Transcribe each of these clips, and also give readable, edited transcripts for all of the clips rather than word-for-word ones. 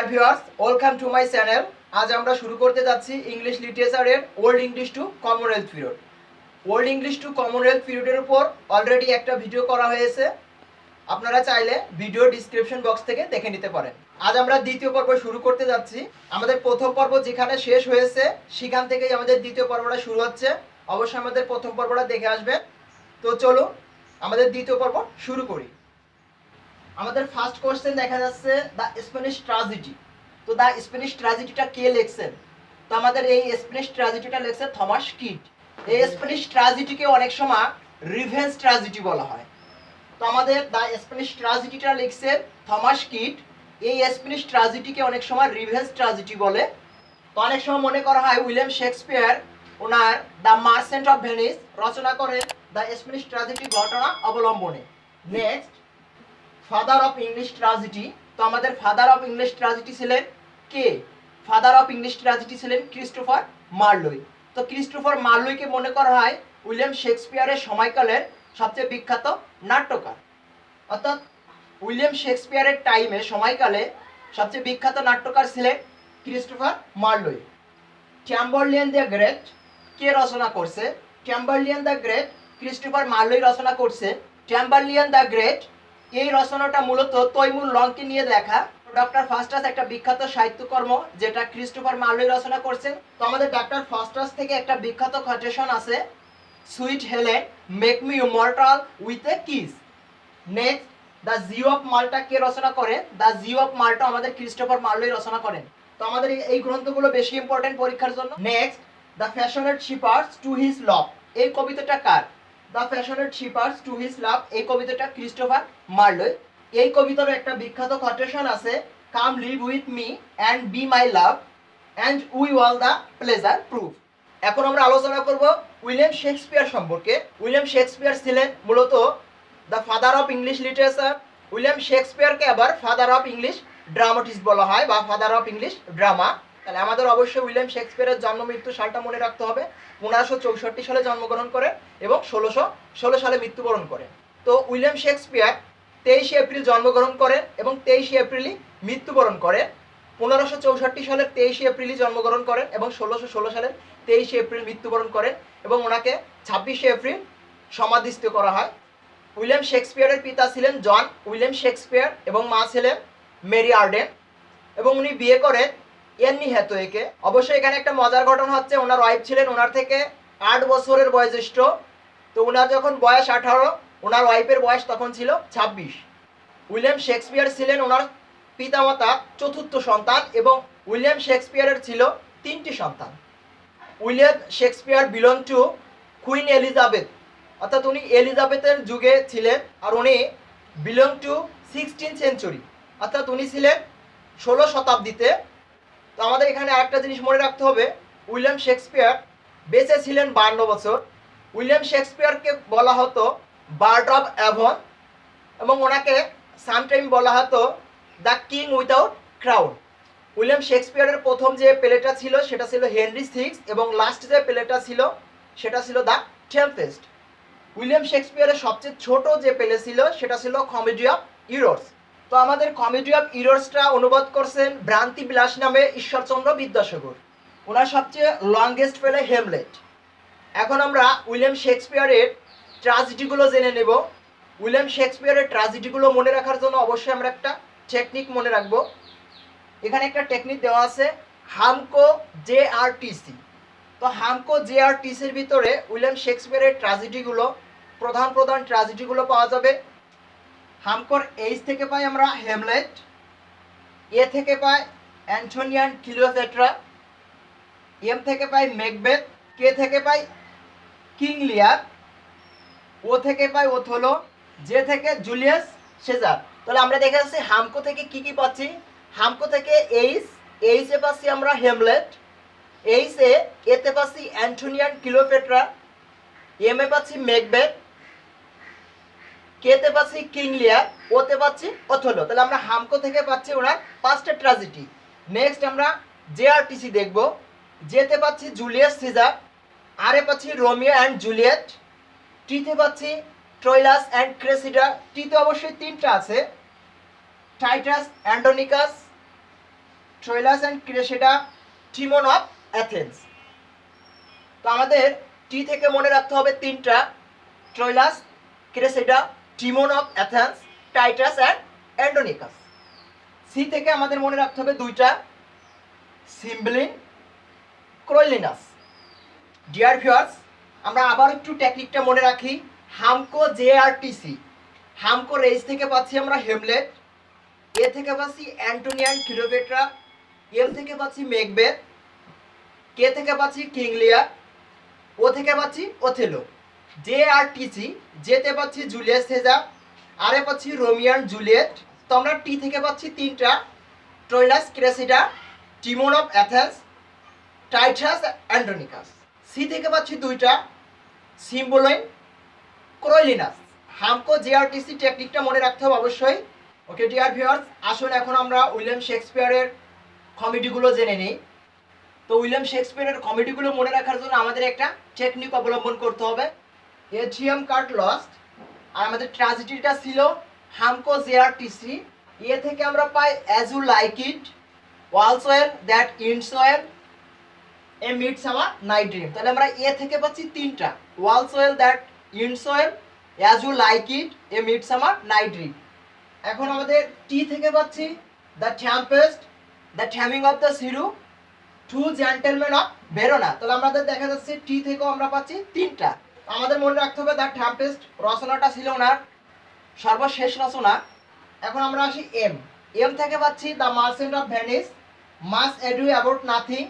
Deer viewers, welcome to my channel. আজ আমরা শুরু করতে যাচ্ছি ইংলিশ লিটারেচারের old English to Commonwealth period. Old English to Commonwealth পিরিয়ডের উপর অলরেডি একটা ভিডিও করা হয়েছে, আপনারা চাইলে ভিডিও ডিসক্রিপশন বক্স থেকে দেখে নিতে পারেন। আজ আমরা দ্বিতীয় পর্ব শুরু করতে যাচ্ছি। আমাদের প্রথম পর্ব যেখানে শেষ হয়েছে সেখান থেকেই আমাদের দ্বিতীয় পর্বটা শুরু হচ্ছে। অবশ্যই আমাদের প্রথম পর্বটা দেখে আসবেন। তো চলো আমাদের দ্বিতীয় পর্ব শুরু করি। আমাদের ফার্স্ট কোশ্চেন দেখা যাচ্ছে দ্য স্প্যানিশ ট্র্যাজেডি। তো দ্য স্প্যানিশ ট্র্যাজেডিটা কে লিখছেন? তো আমাদের এই স্প্যানিশ ট্র্যাজেডিটা লিখছে থমাস কিট। এই স্প্যানিশ ট্র্যাজেডিকে অনেক সময় রিভেঞ্জ ট্র্যাজেডি বলা হয়। তো আমাদের দ্য স্প্যানিশ ট্র্যাজেডিটা লিখছে থমাস কিট। এই স্প্যানিশ ট্র্যাজেডিকে অনেক সময় রিভেঞ্জ ট্র্যাজেডি বলে। তো অনেক সময় মনে করা হয় উইলিয়াম শেক্সপিয়ার ওনার দ্য মার্চেন্ট অফ ভেনিস রচনা করেন দ্য স্প্যানিশ ট্র্যাজেডি ঘটনা অবলম্বনে। Next, father of English tragedy. তো আমাদের ফাদার অফ ইংলিশ ট্র্যাজেডি ছিলেন কে? ফাদার অফ ইংলিশ ট্র্যাজেডি ছিলেন ক্রিস্টোফার মার্লোই। তো ক্রিস্টোফার মার্লোইকে মনে করা হয় উইলিয়াম শেক্সপিয়ারের সময়কালের সবচেয়ে বিখ্যাত নাট্যকার। অর্থাৎ উইলিয়াম শেক্সপিয়ারের টাইমে সময়কালে সবচেয়ে বিখ্যাত নাট্যকার ছিলেন ক্রিস্টোফার মার্লোই। চ্যাম্বারলিয়ান দ্য গ্রেট কে রচনা করছে? চ্যাম্বারলিয়ান দ্য গ্রেট ক্রিস্টোফার মার্লোই রচনা করছে। চ্যাম্বারলিয়ান দ্য গ্রেট এই রচনাটা মূলত তৈমুর লংকে নিয়ে লেখা। ডক্টর ফাস্টাস একটা বিখ্যাত সাহিত্যকর্ম যেটা ক্রিস্টোফার মার্লোই রচনা করছেন। তো আমাদের ডক্টর ফাস্টাস থেকে একটা বিখ্যাত কোটেশন আছে, sweet Helen make me immortal with a kiss. Next, the Jew of Malta কে রচনা করেন? দ্য জিও অফ মাল্টা আমাদের ক্রিস্টোফার মার্লোই রচনা করেন। তো আমাদের এই গ্রন্থগুলো বেশি ইম্পর্টেন্ট পরীক্ষার জন্য। Next, the passionate shepherd to his love এই কবিতাটা কার? The passionate shepherd to his love এই কবিতাটা ক্রিস্টোফার মার্লোই। এই কবিতার একটা বিখ্যাত কোটেশন আছে, come live with me and be my love and we all the pleasure prove. এখন আমরা আলোচনা করব উইলিয়াম শেক্সপিয়ার সম্পর্কে। উইলিয়াম শেক্সপিয়ার ছিলেন মূলত the father of English literature. William শেক্সপিয়ারকে আবার ফাদার অফ ইংলিশ ড্রামাটিস্ট বলা হয় বা ফাদার অফ ইংলিশ ড্রামা। তাহলে আমাদের অবশ্যই উইলিয়াম শেক্সপিয়ারের জন্ম মৃত্যু সালটা মনে রাখতে হবে। 1564 সালে জন্মগ্রহণ করে এবং 1616 সালে মৃত্যুবরণ করে। তো উইলিয়াম শেক্সপিয়ার 23 এপ্রিল জন্মগ্রহণ করেন এবং 23 এপ্রিলই মৃত্যুবরণ করেন। 1564 সালের 23 এপ্রিলই জন্মগ্রহণ করেন এবং 1616 সালের 23 এপ্রিল মৃত্যুবরণ করেন এবং ওনাকে 26 এপ্রিল সমাধিস্থ করা হয়। উইলিয়াম শেক্সপিয়ারের পিতা ছিলেন জন উইলিয়াম শেক্সপিয়ার এবং মা ছিলেন মেরি আর্ডেন এবং উনি বিয়ে করেন এন্নি হ্যাথওয়েকে। অবশ্যই এখানে একটা মজার ঘটনা হচ্ছে, ওনার ওয়াইফ ছিলেন ওনার থেকে 8 বছরের বয়োজ্যেষ্ঠ। তো ওনার যখন বয়স 18, ওনার ওয়াইফের বয়স তখন ছিল 26। উইলিয়াম শেক্সপিয়ার ছিলেন ওনার পিতামাতার চতুর্থ সন্তান এবং উইলিয়াম শেক্সপিয়ারের ছিল 3টি সন্তান। William Shakespeare belong to queen Elizabeth, অর্থাৎ উনি এলিজাবেথের যুগে ছিলেন আর উনি বিলং টু 16th সেঞ্চুরি, অর্থাৎ উনি ছিলেন 16 শতাব্দীতে। তো আমাদের এখানে আরেকটা জিনিস মনে রাখতে হবে, উইলিয়াম শেক্সপিয়ার বেঁচে ছিলেন 52 বছর। উইলিয়াম শেক্সপিয়ারকে বলা হতো বার্ড অফ অ্যাভন এবং ওনাকে সামটাইম বলা হতো the king without crown. William শেক্সপিয়ারের প্রথম যে প্লেটা ছিল সেটা ছিল হেনরি সিক্স এবং লাস্ট যে প্লেটা ছিল সেটা ছিল দ্য টেম্পেস্ট। উইলিয়াম শেক্সপিয়ারের সবচেয়ে ছোট যে প্লে ছিল সেটা ছিল কমেডি অফ ইরর্স। তো আমাদের কমেডি অফ ইরর্সটা অনুবাদ করছেন ভ্রান্তি বিলাস নামে ঈশ্বরচন্দ্র বিদ্যাসাগর। ওনার সবচেয়ে লংগেস্ট প্লে হেমলেট। এখন আমরা উইলিয়াম শেক্সপিয়ারের ট্র্যাজেডিগুলো জেনে নেব। উইলিয়াম শেক্সপিয়ারের ট্র্যাজেডিগুলো মনে রাখার জন্য অবশ্যই আমরা একটা টেকনিক মনে রাখবো। এখানে একটা টেকনিক দেওয়া আছে, হামকো JRTC। তো হামকো JRTCর ভিতরে উইলিয়াম শেক্সপিয়ারের ট্র্যাজেডিগুলো প্রধান ট্র্যাজেডিগুলো পাওয়া যাবে। হামকোর এইচ থেকে পাই আমরা হেমলেট, এ থেকে পাই অ্যান্টোনিয়ান ক্লিওপেট্রা, এম থেকে পাই মেকবেথ, কে থেকে পাই কিং লিয়ার, ও থেকে পাই ওথেলো, জে থেকে জুলিয়াস সেজার। তাহলে আমরা দেখে যাচ্ছি হামকো থেকে কি কি পাচ্ছি। হামকো থেকে এইচে পাচ্ছি আমরা হেমলেট, এতে পাচ্ছি অ্যান্টোনিয়ান ক্লিওপেট্রা, এম এ পাচ্ছি মেকবেথ, কেতে পাচ্ছি কিং লিয়ার, ওতে পাচ্ছি ওথেলো। তাহলে আমরা হামকো থেকে পাচ্ছি ওনার 5টা ট্র্যাজেডি। নেক্সট আমরা JRTC দেখব। জেতে পাচ্ছি জুলিয়াস সিজার, আরে পাচ্ছি রোমিও অ্যান্ড জুলিয়েট, টিতে পাচ্ছি ট্রয়লাস অ্যান্ড ক্রেসিডা, টিতে অবশ্যই 3টা আছে, Titus Andronicus, Troilus and Cressida, Timon of Athens. তো আমাদের টি থেকে মনে রাখতে হবে তিনটা, Troilus, Cressida, Timon of Athens, Titus and Andronicus. C থেকে আমাদের মনে রাখতে হবে দুইটা, সিম্বলিন, ক্রোলিনাস। ডিয়ার ভিউয়ার্স, আমরা আবার একটু টেকনিকটা মনে রাখি। হামকো জেআরটিসি, হামকো রেস থেকে পাচ্ছি আমরা হেমলেট, এ থেকে পাচ্ছি অ্যান্টোনিয়ান ক্লিওপেট্রা, এম থেকে পাচ্ছি মেকবেথ, কে থেকে পাচ্ছি কিং লিয়ার, ও থেকে পাচ্ছি ওথেলো। জেআরটিসি, জেতে পাচ্ছি জুলিয়াস সিজার, আরে পাচ্ছি রোমিও অ্যান্ড জুলিয়েট। তো আমরা টি থেকে পাচ্ছি তিনটা, Troilus, Cressida, Timon of Athens, Titus Andronicus. C থেকে পাচ্ছি দুইটা, সিম্বলিন, ক্রোলিনাস। হামকো জেআরটিসি টেকনিকটা মনে রাখতে হবে অবশ্যই। ওকে ডিয়ার ভিউয়ার্স, আসুন এখন আমরা উইলিয়াম শেক্সপিয়ারের কমেডিগুলো জেনে নিই। তো উইলিয়াম শেক্সপিয়ারের কমেডিগুলো মনে রাখার জন্য আমাদের একটা টেকনিক অবলম্বন করতে হবে। এটিএম কার্ড লস্ট, আর আমাদের ট্র্যাজেডিটা ছিল হামকো জেআরটিসি। এ থেকে আমরা পাই as you like it, all's well, that ends well, a midsummer night dream. তাহলে আমরা এ থেকে পাচ্ছি তিনটা, all's well, that ends well, as you like it, a midsummer night dream. এখন আমাদের টি থেকে পাচ্ছি the Tempest, the Taming of the Shrew, two gentleman of Verona. তাহলে আমাদের দেখা যাচ্ছে টি থেকেও আমরা পাচ্ছি তিনটা। আমাদের মনে রাখতে হবে দ্য টেম্পেস্ট রচনাটা ছিল ওনার সর্বশেষ রচনা। এখন আমরা আসি এম, এম থেকে পাচ্ছি the merchant of Venice, much ado about nothing,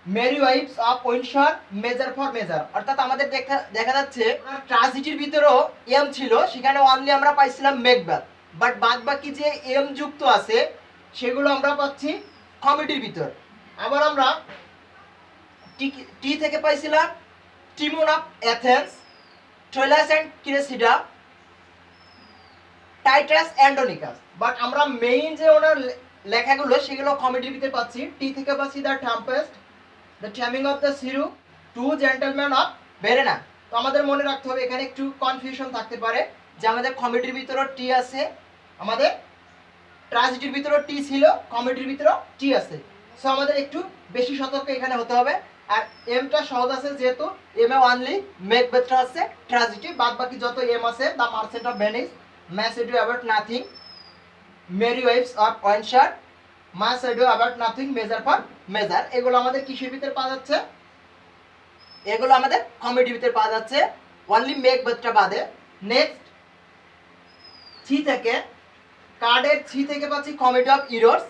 merry wives of Windsor, measure for measure. অর্থাৎ আমাদের দেখা যাচ্ছে ট্র্যাজেডির ভিতরেও এম ছিল, সেখানে অনলি আমরা পাইছিলাম মেকবেথ, বাট বাদ বাকি যে এম যুক্ত আছে সেগুলো আমরা পাচ্ছি কমেডির ভিতর। আবার আমরা টি থেকে পাইছিলাম Timon of Athens, Troilus and Cressida, Titus Andronicus. But আমরা মেইন যে ওনার লেখাগুলো সেগুলো কমেডির ভিতরে পাচ্ছি। টি থেকে পাচ্ছি the Tempest, the Taming of the Shrew, two gentleman of Verona. তো আমাদের মনে রাখতে হবে, এখানে একটু কনফিউশন থাকতে পারে যে আমাদের কমেডির ভিতরেও টি আছে, আমাদের ট্র্যাজেডির ভিতরেও টি ছিল, কমেডির ভিতরেও টি আছে। সো আমাদের একটু বেশি সতর্ক এখানে হতে হবে। আর এমটা সহজ আছে, যেহেতু এম এ অনলি মেকবেথটা আছে ট্র্যাজেডি, বাদ বাকি যত এম আছে the merchant of Venice, much ado about nothing, merry wives of Windsor, much ado about nothing, measure for measure, এগুলো আমাদের কিসের ভিতরে পাওয়া যাচ্ছে? এগুলো আমাদের কমেডির ভিতরে পাওয়া যাচ্ছে, অনলি মেকবেথটা বাদে। নেক্সট সি থেকে, কার্ডের সি থেকে পাচ্ছি কমেডি অফ ইরোর্স,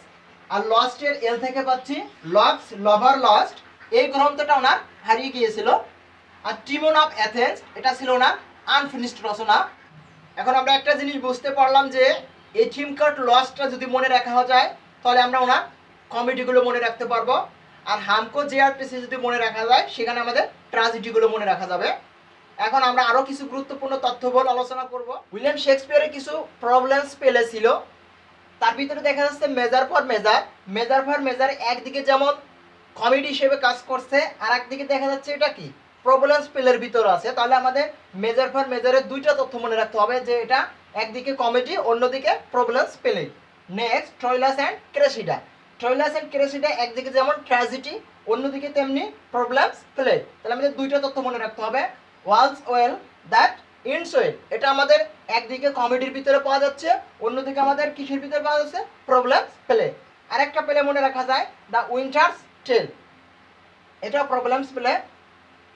আর লস্টের এল থেকে পাচ্ছি লভস, লভার লস্ট। এই গ্রন্থটা ওনার হারিয়ে গিয়েছিল। আর টিমন অফ অ্যাথেন্স, এটা ছিল ওনার আনফিনিশড রচনা। এখন আমরা একটা জিনিস বুঝতে পারলাম যে এই থিম কার্ড লস্টটা যদি মনে রাখা যায় তাহলে আমরা ওনার কমেডিগুলো মনে রাখতে পারবো। আর হামকো জেআরটিসি যদি মনে রাখা যায় সেখানে আমাদের ট্র্যাজেডিগুলো মনে রাখা যাবে। এখন আমরা আরও কিছু গুরুত্বপূর্ণ তথ্যবল আলোচনা করব। উইলিয়াম শেক্সপিয়ারের কিছু প্রবলেমস পেলে ছিল, তার ভিতরে দেখা যাচ্ছে measure for measure. Measure for measure একদিকে যেমন কমেডি হিসেবে কাজ করছে, আর একদিকে দেখা যাচ্ছে এটা কি প্রবলেমস পেলের ভিতরে আছে। তাহলে আমাদের মেজার ফর মেজারের দুইটা তথ্য মনে রাখতে হবে, যে এটা একদিকে কমেডি, অন্যদিকে প্রবলেমস পেলে। Next ট্রোইলাস and Cressida, ট্রোইলাস and Cressida একদিকে যেমন ট্র্যাজেডি, অন্যদিকে তেমনি প্রবলেমস প্লে। তাহলে আমাদের দুইটা তথ্য মনে রাখতে হবে। ওয়ালসওয়েল, দ্যাট ইন্ডসওয়েল, এটা আমাদের একদিকে কমেডির ভিতরে পাওয়া যাচ্ছে, অন্যদিকে আমাদের কিসের ভিতরে পাওয়া যাচ্ছে? Problems play. আরেকটা প্লে মনে রাখা যায় দ্য উইন্টারস টেল, এটা প্রবলেমস প্লে।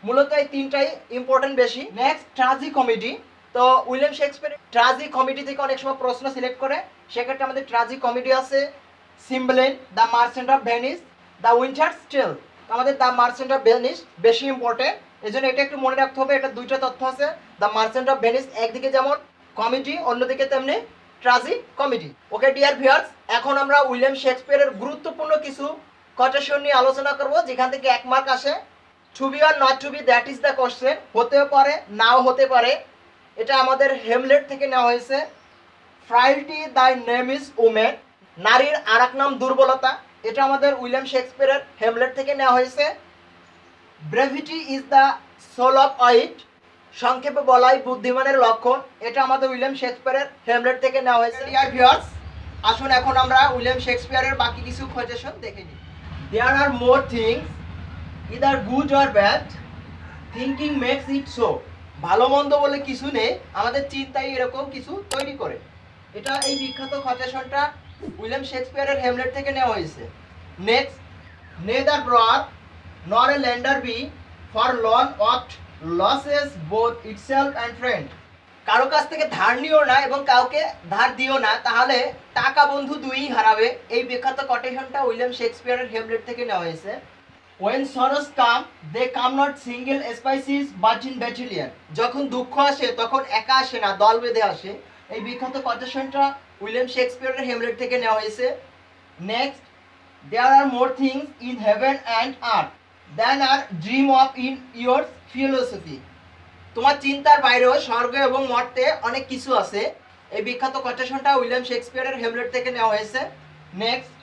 মূলত এই তিনটাই ইম্পর্টেন্ট বেশি। Next tragi comedy. তো উইলিয়াম শেক্সপিয়ার ট্র্যাজি কমেডি থেকে অনেক সময় প্রশ্ন সিলেক্ট করে, সেক্ষেত্রে আমাদের ট্র্যাজি কমেডি আছে Cymbeline, the merchant of Venice, the Winter's tale. আমাদের দ্য মার্চেন্ট অফ ভেনিস বেশি ইম্পর্টেন্ট, এই জন্য এটা একটু মনে রাখতে হবে। এটা দুইটা তথ্য আছে, দ্য মার্চেন্ট অফ ভেনিস একদিকে যেমন কমেডি, অন্যদিকে তেমনি tragi comedy. Okay dear viewers, এখন আমরা উইলিয়াম শেক্সপিয়ারের গুরুত্বপূর্ণ কিছু কোটেশন নিয়ে আলোচনা করব, যেখান থেকে 1 মার্ক আসে। To be or not to be, that is the question. হতেও পারে, নাও হতে পারে। এটা আমাদের হেমলেট থেকে নেওয়া হয়েছে। ফ্রাইলটি, দাই নেম ইজ উমেন, নারীর আর এক নাম দুর্বলতা, এটা আমাদের উইলিয়াম শেক্সপিয়ারের হেমলেট থেকে নেওয়া হয়েছে। Brevity is the soul of wit, সংক্ষেপে বলাই বুদ্ধিমানের লক্ষণ, এটা আমাদের উইলিয়াম শেক্সপিয়ারের হেমলেট থেকে নেওয়া হয়েছে। ডিয়ার ভিউয়ার্স, আসুন এখন আমরা উইলিয়াম শেক্সপিয়ারের বাকি কিছু কোটেশন দেখে নিই। There are more things either good or bad, thinking makes it so. ভালো মন্দ বলে কিছু নেই, আমাদের চিন্তাই এরকম কিছু তৈরি করে। এটা এই বিখ্যাত কোটেশনটা উইলিয়াম শেক্সপিয়ারের হ্যামলেট থেকে নেওয়া হয়েছে। Next, neither borrower nor a lender be for loan oft loses both itself and friend. কারো কাছ থেকে ধার নিও না এবং কাউকে ধার দিও না, তাহলে টাকা বন্ধু দুইই হারাবে। এই বিখ্যাত কোটেশনটা উইলিয়াম শেক্সপিয়ারের হ্যামলেট থেকে নেওয়া হয়েছে। When sorrows come, they come not single species but in battalion. যখন দুঃখ আসে তখন একা আসে না, দল বেঁধে আসে। এই বিখ্যাত কোটেশনটা উইলিয়াম শেক্সপিয়ারের হ্যামলেট থেকে নেওয়া হয়েছে। Next, there are more things in heaven and earth than are dream of in your philosophy. তোমার চিন্তার বাইরেও স্বর্গ এবং মর্তে অনেক কিছু আছে। এই বিখ্যাত কোটেশনটা উইলিয়াম শেক্সপিয়ারের হ্যামলেট থেকে নেওয়া হয়েছে। নেক্সট,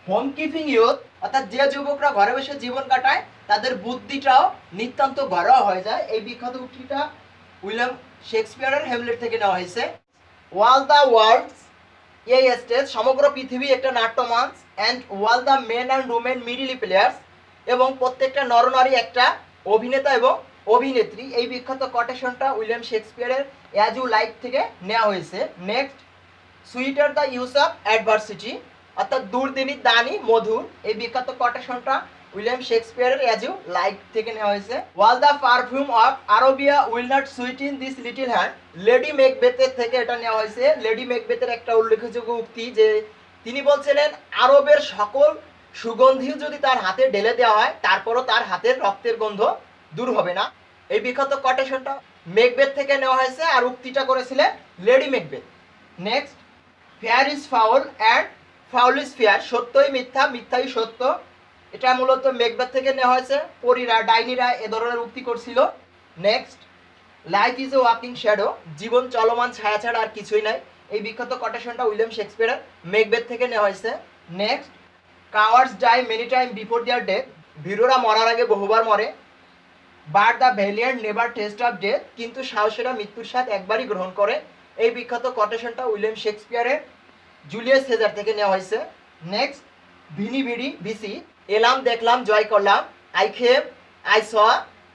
হোম কিপিং ইউথ, অর্থাৎ যে যুবকরা ঘরে বসে জীবন কাটায় তাদের বুদ্ধিটাও নিতান্ত ঘরোয়া হয়ে যায়। এই বিখ্যাত উক্তিটা উইলিয়াম শেক্সপিয়ারের হ্যামলেট থেকে নেওয়া হয়েছে। All the world's a stage, সমগ্র পৃথিবী একটা নাট্যমঞ্চ, and all the men and women merely players, এবং প্রত্যেকটা নরনারী একটা অভিনেতা এবং অভিনেত্রী। এই বিখ্যাত কোটেশনটা উইলিয়াম শেক্সপিয়ারের অ্যাজ ইউ লাইক থেকে নেওয়া হয়েছে। Next, sweet are the use of adversity, অর্থাৎ দুর্দিনী দানি মধুর। এই বিখ্যাত কোটেশনটা উইলিয়াম শেক্সপিয়ারের অ্যাজ ইউ লাইক থেকে নেওয়া হয়েছে। All the perfume of Arabia will not sweet in this little hand, lady মেকবেথের থেকে এটা নেওয়া হয়েছে। লেডি মেকবেথের একটা উল্লেখযোগ্য উক্তি যে তিনি বলছিলেন আরবের সকল সুগন্ধি যদি তার হাতে ঢেলে দেওয়া হয় তারপরও তার হাতের রক্তের গন্ধ দূর হবে না। এই বিখ্যাত কোটেশনটা মেকবেথ থেকে নেওয়া হয়েছে আর উক্তিটা করেছিলেন lady Macbeth. Next, fair is foul and foul is fair, সত্যই মিথ্যা, মিথ্যাই সত্য। এটা মূলত মেকবেথ থেকে নেওয়া হয়েছে। পরীরা, ডাইনিরা এ ধরনের উক্তি করছিল। Next, life is a walking shadow, জীবন চলমান ছায়া ছাড়া আর কিছুই নাই। এই বিখ্যাত কোটেশনটা উইলিয়াম শেক্সপিয়ারের মেকবেথ থেকে নেওয়া হয়েছে। Next, cowards die many time before their death, ভীরুরা মরার আগে বহুবার মরে। But the valiant never test of death, কিন্তু সাহসীরা মৃত্যুর স্বাদ একবারই গ্রহণ করে। এই বিখ্যাত কোটেশনটা উইলিয়াম শেক্সপিয়ারের জুলিয়াস সিজার থেকে নেওয়া হয়েছে। নেক্সট, ভিনি ভিডি ভিসি, এলাম দেখলাম জয় করলাম, I came I saw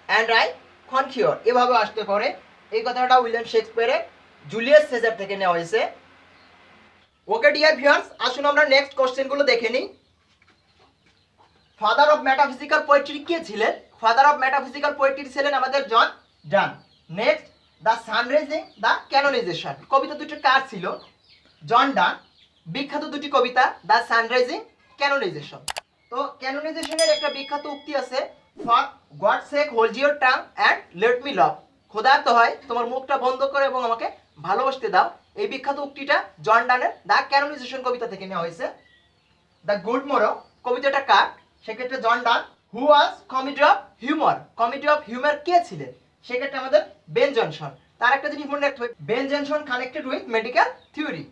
and I conquer, এভাবে আসতে পারে। এই কথাটা উইলিয়াম শেক্সপিয়ারের জুলিয়াস সিজার থেকে নেওয়া হয়েছে। ওকে ডিয়ার ভিউয়ার্স, আসুন আমরা নেক্সট কোশ্চেনগুলো দেখে নিই। ফাদার অফ মেটাফিজিক্যাল পোয়েট্রি কে ছিলেন? ফাদার অফ মেটাফিজিক্যাল পোয়েট্রি ছিলেন আমাদের John Donne. Next, the sun rising the canonization, কবিতা দুটো কার ছিল? জন ডান। বিখ্যাত দুটি কবিতা দ্য সানরাইজিং, ক্যানোনাইজেশন। তো ক্যানোনাইজেশনের একটা বিখ্যাত উক্তি আছে, for God sake hold your tongue and let me লাভ, খোদার তো হয় তোমার মুখটা বন্ধ করে এবং আমাকে ভালোবাসতে দাও। এই বিখ্যাত উক্তিটা জন ডানের দ্য ক্যানোনাইজেশন কবিতা থেকে নেওয়া হয়েছে। দ্য গুড মোরো কবিতাটা কার? সেক্ষেত্রে John Donne. Who was comedy of humour, comedy of humour কে ছিলেন? সেক্ষেত্রে আমাদের বেন জনসন। তার একটা জিনিস মনে রাখতে হবে, Ben Jonson connected with medical theory.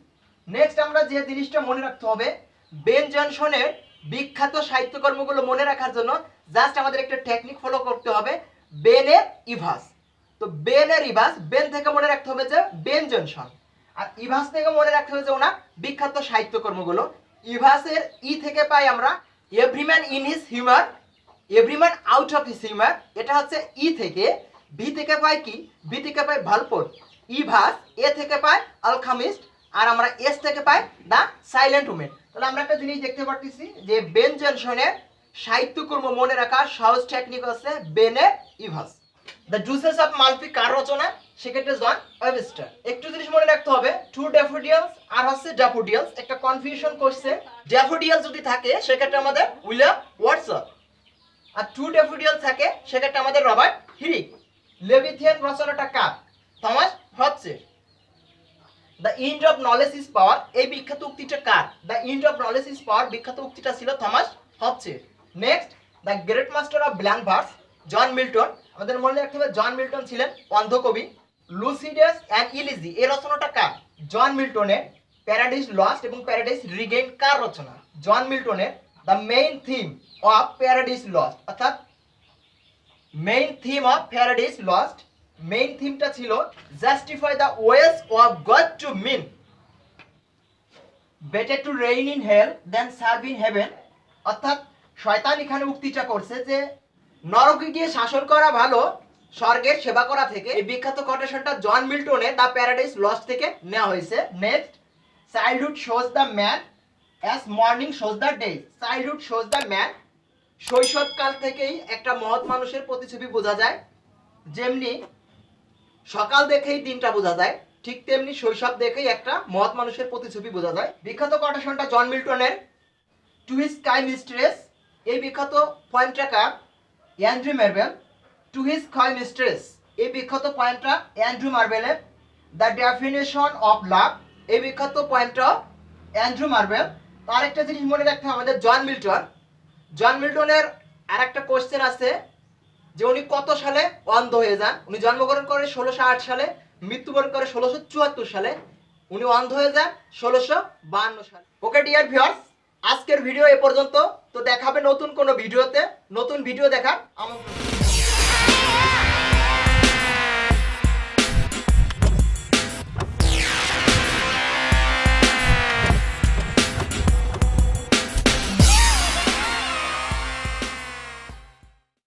Next আমরা যে জিনিসটা মনে রাখতে হবে, বেন জনসনের বিখ্যাত সাহিত্যকর্মগুলো মনে রাখার জন্য জাস্ট আমাদের একটা টেকনিক ফলো করতে হবে, বেনের ইভাস। তো বেনের ইভাস, বেন থেকে মনে রাখতে হবে যে বেন জনসন, আর ইভাস থেকে মনে রাখতে হবে যে ওনার বিখ্যাত সাহিত্যকর্মগুলো। ইভাসের ই থেকে পাই আমরা every man in his humour, every man out of his humour, এটা হচ্ছে ই থেকে। বি থেকে পাই কি? বি থেকে পাই ভালপোর। ইভাস, এ থেকে পাই আলকামিস্ট, আর আমরা এস থেকে পাই দ্য সাইলেন্ট উমেন। তাহলে আমরা একটা জিনিস দেখতে পাচ্ছি যে বেন জনসনের সাহিত্যকর্ম মনে রাখার সহজ টেকনিক হচ্ছে বেনের ইভাস। দ্য জুসেস অফ মালফি কার রচনা? সেক্ষেত্রে জন ওয়েবস্টার। একটু জিনিস মনে রাখতে হবে, টু ড্যাফোডিলস আর হচ্ছে ড্যাফোডিলস, একটা কনফিউশন করছে। ড্যাফোডিল যদি থাকে সেক্ষেত্রে আমাদের উইলিয়াম ওয়ার্ডসওয়ার্থ, আর টু ড্যাফোডিল থাকে সেক্ষেত্রে আমাদের রবার্ট হিরিক। লেভিথিয়ান রচনাটা কার? থমাস হবসের। The end of knowledge is power, এই বিখ্যাত উক্তিটা কার? The end of knowledge is power বিখ্যাত উক্তিটা ছিল থমাস হবসের। Next, the great master of blank verse, John Milton. আমাদের মনে রাখতে হবে জন মিল্টন ছিলেন অন্ধ কবি। লুসিডাস অ্যান্ড ইলিজি, এই রচনাটা কার? জন মিল্টনের। প্যারাডাইস লস্ট এবং প্যারাডাইস রিগেইন কার রচনা? জন মিল্টনের। The main theme of paradise lost, অর্থাৎ main theme of paradise lost, main থিমটা ছিল justify the ways of God to men. Better to reign in hell than serve in heaven. অর্থাৎ শয়তান এখানে উক্তিটা করছে যে নরকে গিয়ে শাসন করা ভালো স্বর্গের সেবা করা থেকে। এই বিখ্যাত কোটেশনটা জন মিল্টনের দ্য প্যারাডাইস লস্ট থেকে নেওয়া হয়েছে। Next, childhood shows the man as morning shows the day. Childhood shows the man, শৈশবকাল থেকেই একটা মহৎ মানুষের প্রতিছবি বোঝা যায়। যেমনি সকাল দেখেই দিনটা বোঝা যায়, ঠিক তেমনি শৈশব দেখেই একটা মহৎ মানুষের প্রতিছবি বোঝা যায়। বিখ্যাত কোটেশনটা জন মিল্টনের টু হিজ স্কাই মিস্ট্রেস। এই বিখ্যাত পয়েন্টটা কার? Andrew Marvell. To his coy mistress, এই বিখ্যাত পয়েন্টটা অ্যান্ড্রু মার্বেলের। দ্য ডেফিনেশন অফ লাভ, এই বিখ্যাত পয়েন্টটা অ্যান্ড্রু মার্বেল। তার একটা জিনিস মনে রাখতে হবে, আমাদের জন মিল্টনের আর একটা কোশ্চেন আছে যে উনি কত সালে অন্ধ হয়ে যান। উনি জন্মগ্রহণ করে 1608 সালে, মৃত্যুবরণ করে 1674 সালে। উনি অন্ধ হয়ে যান 1652 সালে। ওকে ডিয়ার ভিউয়ার্স, আজকের ভিডিও এ পর্যন্ত। তো দেখাবে নতুন কোনো ভিডিওতে। নতুন ভিডিও দেখার আমন্ত্রণ।